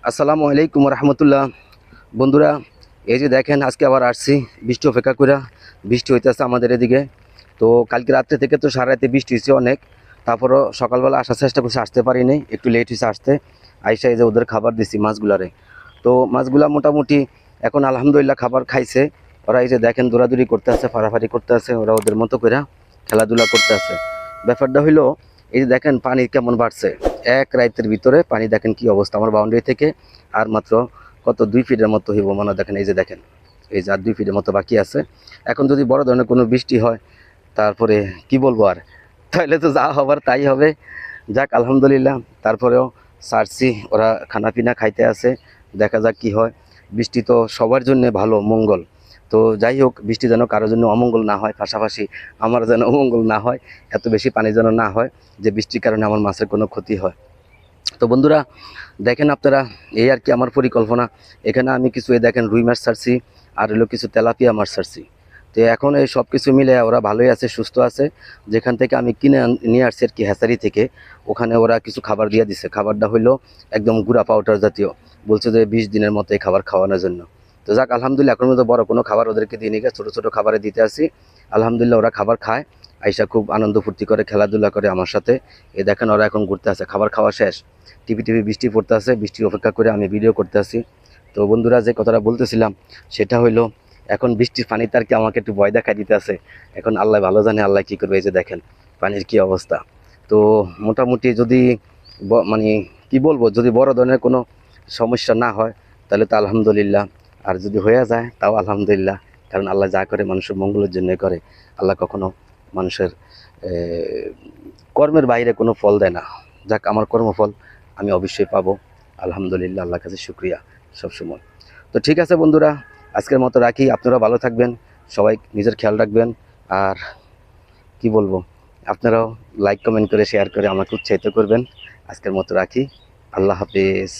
আসসালামু আলাইকুম রহমতুল্লাহ। বন্ধুরা, এই যে দেখেন আজকে আবার আসছি বৃষ্টি অপেক্ষা করে। বৃষ্টি হইতেছে আমাদের এদিকে। তো কালকে রাত্রে থেকে তো সারা রাতে বৃষ্টি হয়েছে অনেক। তারপরও সকালবেলা আসার চেষ্টা করছি, আসতে পারিনি, একটু লেট হয়েছে আসতে। আইসা এই যে ওদের খাবার দিছি মাছগুলারে। তো মাছগুলা মোটামুটি এখন আলহামদুলিল্লাহ খাবার খাইছে। ওরা এই যে দেখেন দৌড়াদৌড়ি করতে আছে, ফাড়াফাড়ি করতে আছে, ওরা ওদের মতো করে খেলাধুলা করতে আছে। ব্যাপারটা হইলো, এই যে দেখেন পানি কেমন বাড়ছে। এক রাতের ভিতরে পানি দেখেন কি অবস্থা। আমার বাউন্ডারি থেকে আর মাত্র কত 2 ফিটের মতো হইব মনে দেখেন। এই যে দেখেন, এই যে আর 2 ফিটের মতো বাকি আছে। এখন যদি বড় ধরনের কোনো বৃষ্টি হয়, তারপরে কি বলবো আর, তাহলে তো যা হবার তাই হবে। যাক আলহামদুলিল্লাহ, তারপরেও সারছি, ওরা খানা পিনা খাইতে আছে। দেখা যাক কি হয়। বৃষ্টি তো সবার জন্য ভালো, মঙ্গল। তো যাই হোক, বৃষ্টি যেন কারোর জন্য অমঙ্গল না হয়, পাশাপাশি আমার যেন অমঙ্গল না হয়। এত বেশি পানি যেন না হয় যে বৃষ্টির কারণে আমার মাছের কোনো ক্ষতি হয়। তো বন্ধুরা, দেখেন আপনারা, এই আর কি আমার পরিকল্পনা। এখানে আমি কিছু এই দেখেন রুই মাছ ছাড়ছি, আর হলো কিছু তেলাপিয়া মাছ ছাড়ছি। তো এখন এই সব কিছু মিলে ওরা ভালোই আছে, সুস্থ আছে। যেখান থেকে আমি কিনে নিয়ে আসছি আর কি, হ্যাচারি থেকে, ওখানে ওরা কিছু খাবার দিয়ে দিছে। খাবারটা হইলো একদম গুঁড়া পাউডার জাতীয়। বলছে যে 20 দিনের মতো এই খাবার খাওয়ানোর জন্য। তো যাক আলহামদুলিল্লাহ, এখন মতো বড় কোনো খাবার ওদেরকে দিয়ে নিয়ে গেছে, ছোটো ছোটো খাবারে দিতে আসি। আলহামদুলিল্লাহ ওরা খাবার খায়, আইসা খুব আনন্দ ফুর্তি করে, খেলাধুলা করে আমার সাথে। এই দেখেন ওরা এখন ঘুরতে আছে, খাবার খাওয়া শেষ। টিপি টিপি বৃষ্টি পড়তে আছে, বৃষ্টির অপেক্ষা করে আমি ভিডিও করতে আছি। তো বন্ধুরা, যে কথাটা বলতেছিলাম সেটা হইলো, এখন বৃষ্টির পানিতে আর কি আমাকে একটু ভয় দেখা দিতে আছে। এখন আল্লাহ ভালো জানে আল্লাহ কী করবে। এই যে দেখেন পানির কি অবস্থা। তো মোটামুটি যদি মানে কি বলবো, যদি বড় ধরনের কোনো সমস্যা না হয় তাহলে তো আলহামদুলিল্লাহ। আর যদি হয়ে যায় তাও আলহামদুলিল্লাহ। কারণ আল্লাহ যা করে মানুষের মঙ্গলের জন্য করে। আল্লাহ কখনো মানুষের কর্মের বাইরে কোনো ফল দেয় না। যাক, আমার কর্মফল আমি অবশ্যই পাবো। আলহামদুলিল্লাহ, আল্লাহর কাছে শুক্রিয়া সবসময়। তো ঠিক আছে বন্ধুরা, আজকের মতো রাখি। আপনারা ভালো থাকবেন, সবাই নিজের খেয়াল রাখবেন। আর কি বলবো, আপনারাও লাইক কমেন্ট করে শেয়ার করে আমাকে উৎসাহিত করবেন। আজকের মতো রাখি। আল্লাহ হাফেজ।